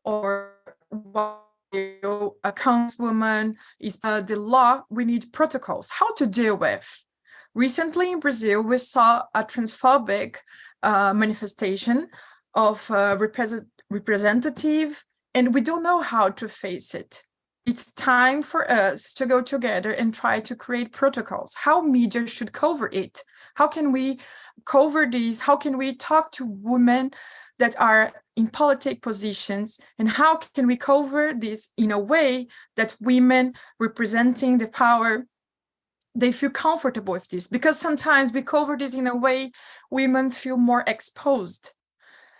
or while a councilwoman is the law, we need protocols, how to deal with. Recently in Brazil, we saw a transphobic manifestation of representative, and we don't know how to face it. It's time for us to go together and try to create protocols, how media should cover it. How can we cover these? How can we talk to women that are in politic positions? And how can we cover this in a way that women representing the power, they feel comfortable with this? Because sometimes we cover this in a way women feel more exposed.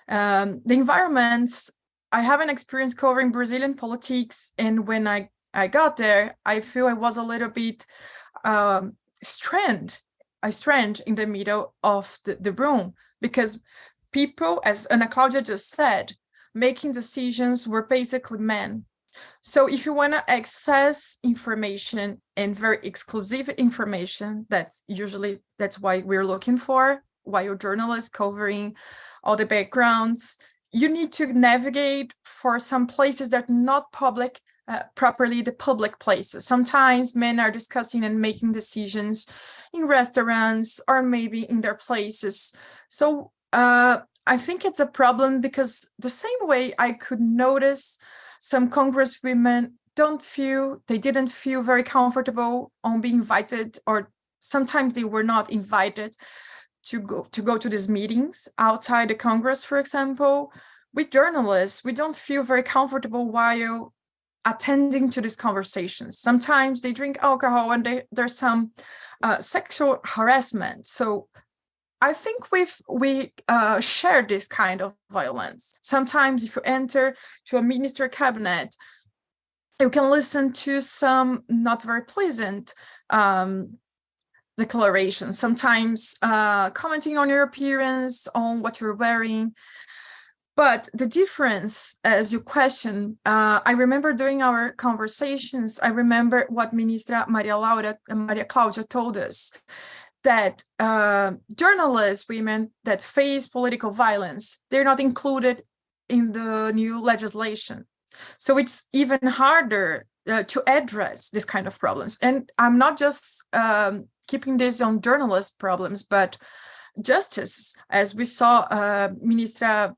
The environments, I have an experience covering Brazilian politics, and when I got there, I feel I was a little bit strange in the middle of the room, because people, as Ana Claudia just said, making decisions were basically men. So if you want to access information, and very exclusive information, that's why we're looking for, while journalists covering all the backgrounds, you need to navigate for some places that are not public, properly the public places. Sometimes men are discussing and making decisions in restaurants or maybe in their places. So I think it's a problem, because the same way I could notice some congresswomen didn't feel very comfortable on being invited, or sometimes they were not invited to go to these meetings outside the Congress, for example. We journalists, we don't feel very comfortable while attending to these conversations. Sometimes they drink alcohol and there's some sexual harassment. So I think we share this kind of violence. Sometimes if you enter to a minister cabinet, you can listen to some not very pleasant declarations, sometimes commenting on your appearance, on what you're wearing. But the difference, as you question, I remember during our conversations, I remember what Ministra Maria Claudia told us, that journalists, women that face political violence, they're not included in the new legislation. So it's even harder to address this kind of problems. And I'm not just keeping this on journalist problems, but justice, as we saw, Ministra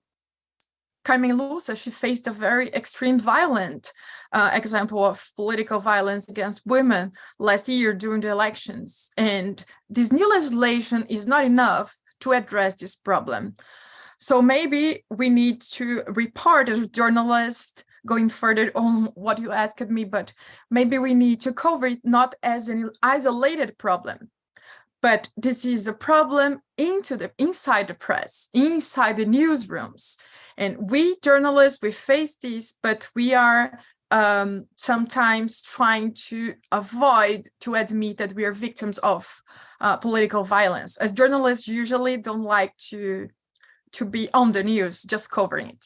Carmen Lúcia, she faced a very extreme violent example of political violence against women last year during the elections. And this new legislation is not enough to address this problem. So maybe we need to report as journalists, going further on what you asked me, but maybe we need to cover it not as an isolated problem, but this is a problem inside the press, inside the newsrooms. And we journalists, we face this, but we are sometimes trying to avoid to admit that we are victims of political violence. As journalists usually don't like to be on the news, just covering it.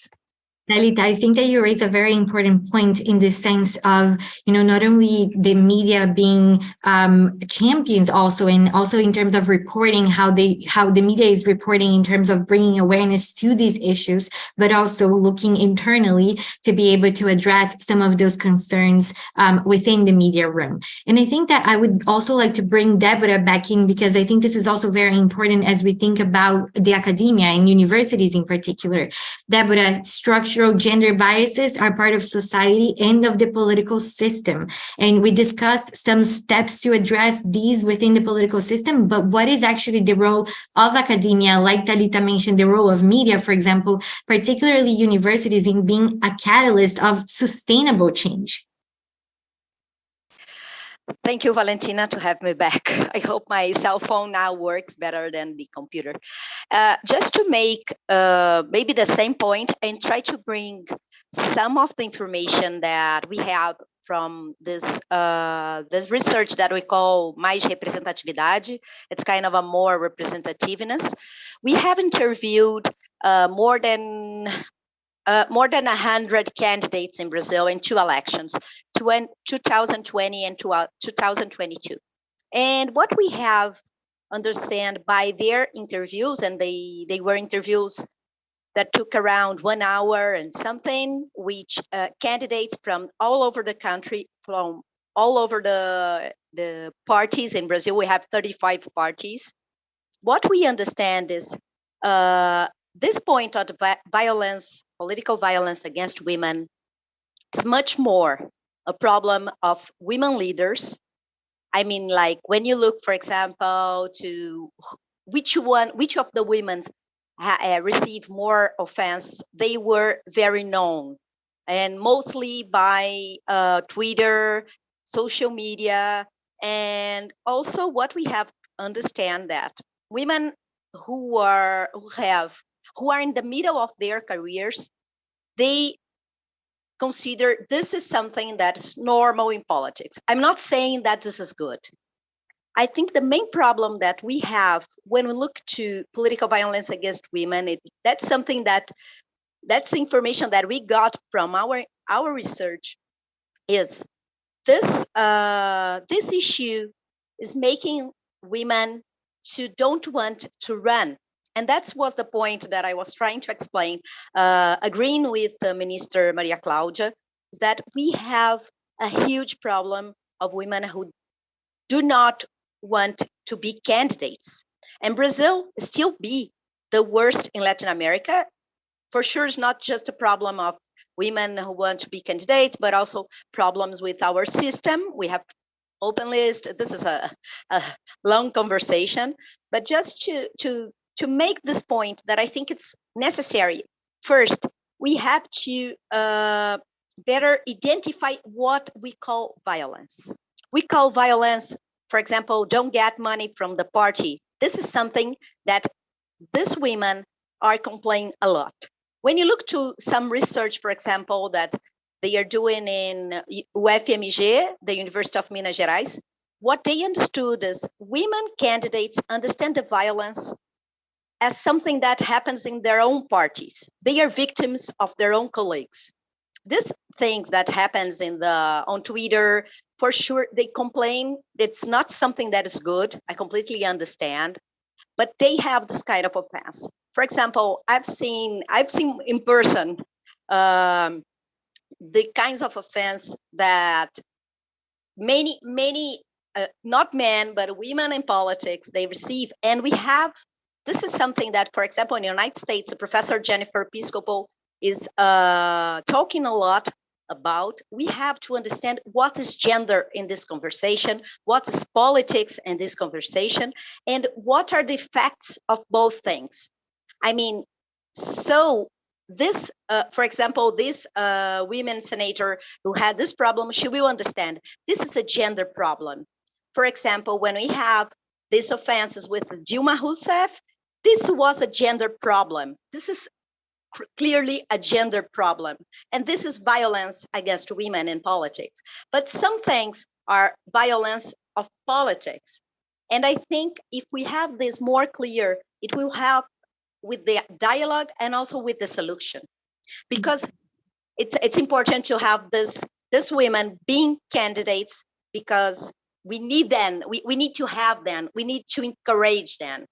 Thalita, I think that you raise a very important point in the sense of, not only the media being champions also, and also in terms of reporting how the media is reporting in terms of bringing awareness to these issues, but also looking internally to be able to address some of those concerns within the media room. And I think that I would also like to bring Deborah back in, because I think this is also very important as we think about the academia and universities in particular. Deborah, structural gender biases are part of society and of the political system. And we discussed some steps to address these within the political system, but what is actually the role of academia, like Thalita mentioned, the role of media, for example, particularly universities, in being a catalyst of sustainable change? Thank you, Valentina, to have me back. I hope my cell phone now works better than the computer. Just to make maybe the same point and try to bring some of the information that we have from this research that we call Mais Representatividade. It's kind of a more representativeness. We have interviewed more than 100 candidates in Brazil in 2 elections, 2020 and 2022. And what we have understand by their interviews, and they were interviews that took around 1 hour and something, which candidates from all over the country, from all over the parties in Brazil, we have 35 parties. What we understand is this point of violence, political violence against women, is much more a problem of women leaders. I mean, like when you look, for example, to which of the women received more offense, they were very known, and mostly by Twitter, social media, and also what we have understand that women who are in the middle of their careers, they consider this is something that is normal in politics. I'm not saying that this is good. I think the main problem that we have when we look to political violence against women, that's the information that we got from our research, is this issue is making women who don't want to run. And that was the point that I was trying to explain, agreeing with the Minister Maria Cláudia, is that we have a huge problem of women who do not want to be candidates. And Brazil still be the worst in Latin America. For sure, it's not just a problem of women who want to be candidates, but also problems with our system. We have open list. This is a long conversation, but just to make this point that I think it's necessary. First, we have to better identify what we call violence. We call violence, for example, don't get money from the party. This is something that these women are complaining a lot. When you look to some research, for example, that they are doing in UFMG, the University of Minas Gerais, what they understood is women candidates understand the violence as something that happens in their own parties. They are victims of their own colleagues. These things that happens on Twitter, for sure, they complain. It's not something that is good. I completely understand, but they have this kind of offense. For example, I've seen in person the kinds of offense that many not men, but women in politics, they receive. And we have, this is something that, for example, in the United States, Professor Jennifer Piscopo is talking a lot about. We have to understand what is gender in this conversation, what is politics in this conversation, and what are the effects of both things. I mean, so this, for example, this women senator who had this problem, she will understand this is a gender problem. For example, when we have these offenses with Dilma Rousseff, this was a gender problem. This is clearly a gender problem. And this is violence against women in politics. But some things are violence of politics. And I think if we have this more clear, it will help with the dialogue and also with the solution. Because it's important to have this women being candidates, because we need them, we need to have them, we need to encourage them.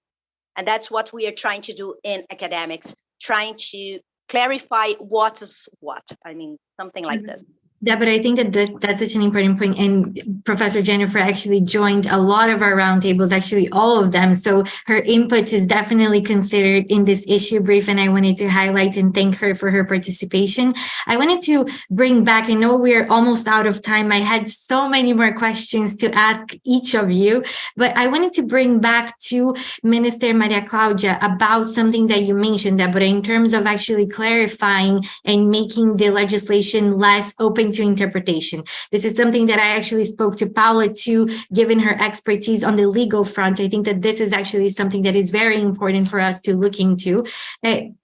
And that's what we are trying to do in academics, trying to clarify what is what. I mean, something like this. Yeah, but I think that's such an important point. And Professor Jennifer actually joined a lot of our roundtables, actually all of them. So her input is definitely considered in this issue brief. And I wanted to highlight and thank her for her participation. I wanted to bring back, I know we're almost out of time. I had so many more questions to ask each of you, but I wanted to bring back to Minister Maria Claudia about something that you mentioned, Deborah, in terms of actually clarifying and making the legislation less open to interpretation. This is something that I actually spoke to Paula too, given her expertise on the legal front. I think that this is actually something that is very important for us to look into.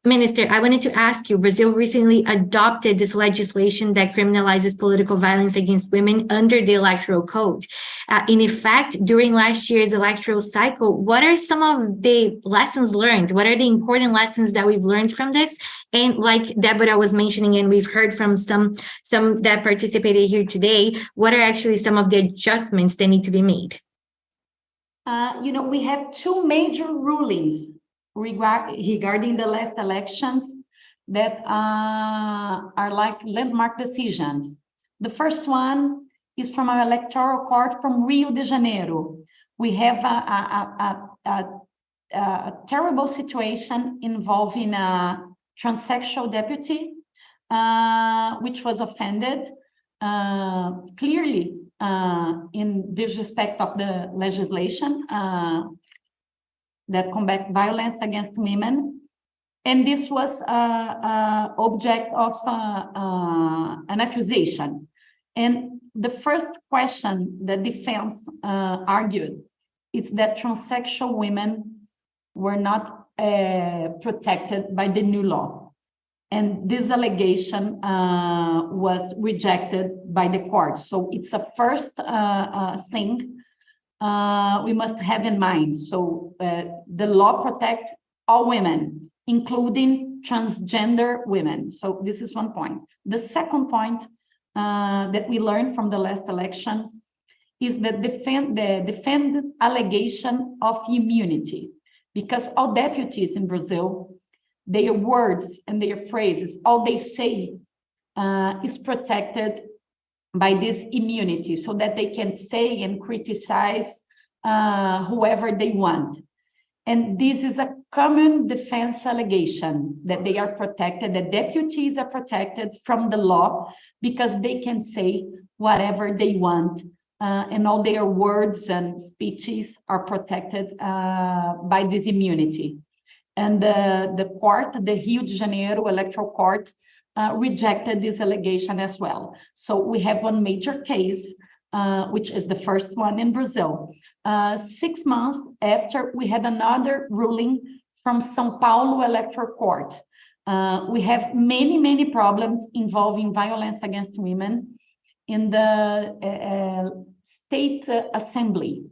Minister, I wanted to ask you, Brazil recently adopted this legislation that criminalizes political violence against women under the electoral code. In effect, during last year's electoral cycle, what are some of the lessons learned? What are the important lessons that we've learned from this? And like Deborah was mentioning, and we've heard from some that participated here today, what are actually some of the adjustments that need to be made? We have two major rulings regarding the last elections that are like landmark decisions. The first one is from an electoral court from Rio de Janeiro. We have a terrible situation involving a transsexual deputy, which was offended clearly in disrespect of the legislation that combat violence against women. And this was object of an accusation. And the first question the defense argued is that transsexual women were not protected by the new law. And this allegation was rejected by the court. So it's a first thing we must have in mind. So the law protects all women, including transgender women. So this is one point. The second point that we learned from the last elections is that the defended allegation of immunity, because all deputies in Brazil, their words and their phrases, all they say is protected by this immunity, so that they can say and criticize whoever they want. And this is a common defense allegation, that they are protected, the deputies are protected from the law because they can say whatever they want, and all their words and speeches are protected by this immunity. And the court, the Rio de Janeiro Electoral Court, rejected this allegation as well. So we have one major case, which is the first one in Brazil. 6 months after, we had another ruling from São Paulo Electoral Court. We have many problems involving violence against women in the state assembly.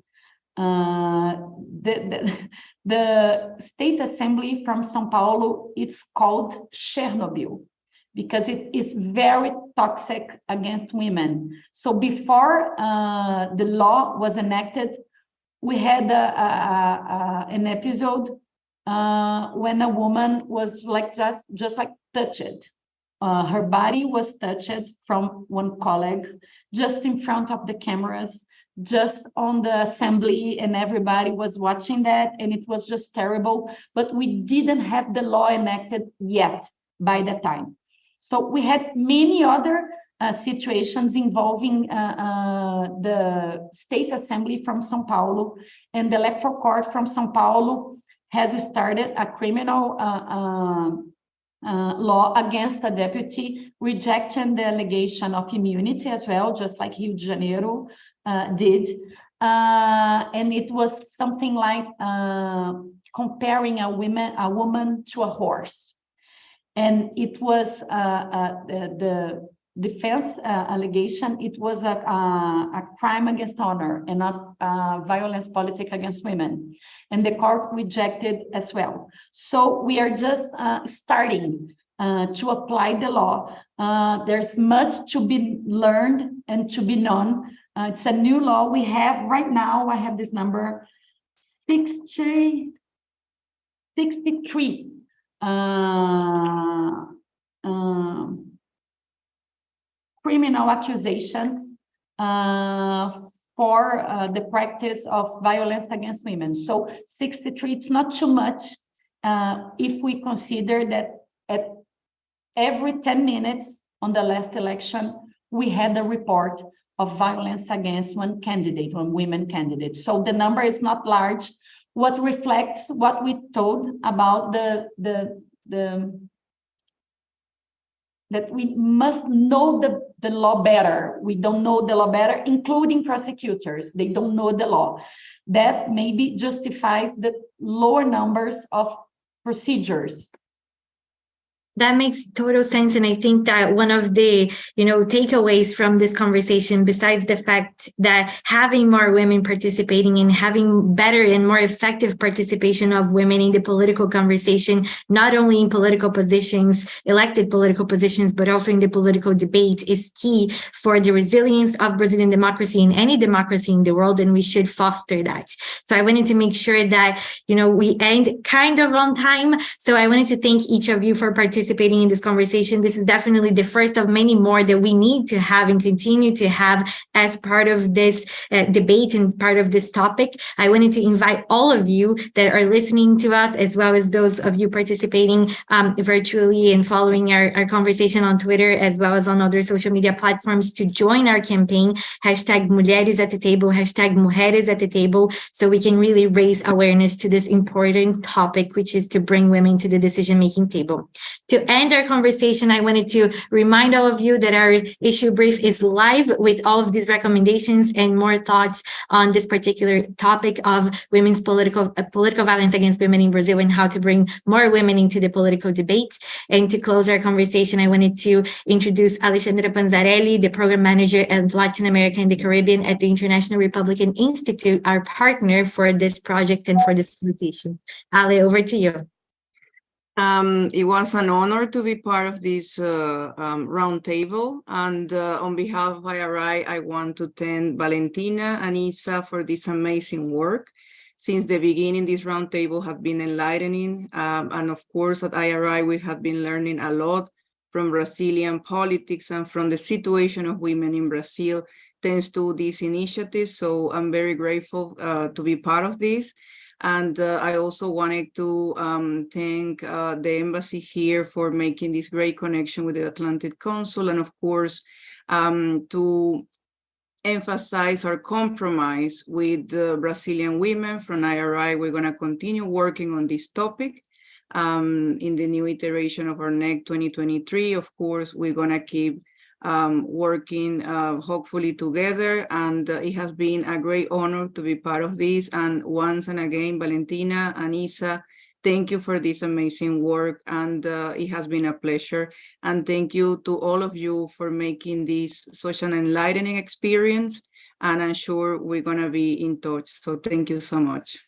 The state assembly from São Paulo, it's called Chernobyl, because it is very toxic against women. So before the law was enacted, we had an episode when a woman was like just like touched. Her body was touched from one colleague just in front of the cameras. just on the assembly, and everybody was watching that, and it was just terrible. But we didn't have the law enacted yet by the time. So we had many other situations involving the State Assembly from São Paulo, and the Electoral Court from São Paulo has started a criminal law against a deputy, rejecting the allegation of immunity as well, just like Rio de Janeiro did. And it was something like comparing a woman to a horse. And it was the defense allegation, it was a crime against honor and not violence politic against women. And the court rejected as well. So we are just starting to apply the law. There's much to be learned and to be known. It's a new law we have right now. I have this number, 63 criminal accusations for the practice of violence against women. So 63, it's not too much if we consider that at every 10 minutes on the last election, we had a report of violence against one women candidate. So the number is not large. What reflects what we told about that we must know the law better. We don't know the law better, including prosecutors. They don't know the law. That maybe justifies the lower numbers of procedures. That makes total sense. And I think that one of the, takeaways from this conversation, besides the fact that having more women participating and having better and more effective participation of women in the political conversation, not only in political positions, elected political positions, but also in the political debate, is key for the resilience of Brazilian democracy and any democracy in the world. And we should foster that. So I wanted to make sure that, we end kind of on time. So I wanted to thank each of you for participating in this conversation. This is definitely the first of many more that we need to have and continue to have as part of this debate and part of this topic. I wanted to invite all of you that are listening to us, as well as those of you participating virtually and following our conversation on Twitter, as well as on other social media platforms, to join our campaign, #Mulheres at the Table, #Mujeres at the Table, so we can really raise awareness to this important topic, which is to bring women to the decision-making table. To end our conversation, I wanted to remind all of you that our issue brief is live with all of these recommendations and more thoughts on this particular topic of women's political violence against women in Brazil and how to bring more women into the political debate. And to close our conversation, I wanted to introduce Alexandra Panzarelli, the program manager at Latin America and the Caribbean at the International Republican Institute, our partner for this project and for this conversation. Ale, over to you. It was an honor to be part of this roundtable, and on behalf of IRI, I want to thank Valentina and Isa for this amazing work. Since the beginning, this roundtable has been enlightening, and of course at IRI, we have been learning a lot from Brazilian politics and from the situation of women in Brazil, thanks to these initiatives. So I'm very grateful to be part of this. And I also wanted to thank the embassy here for making this great connection with the Atlantic Council, and of course, to emphasize our compromise with the Brazilian women from IRI. We're going to continue working on this topic in the new iteration of our NEC 2023. Of course, we're going to keep working hopefully together, and it has been a great honor to be part of this. And once and again, Valentina and Isa, thank you for this amazing work, and it has been a pleasure. And thank you to all of you for making this such an enlightening experience, and I'm sure we're going to be in touch. So thank you so much.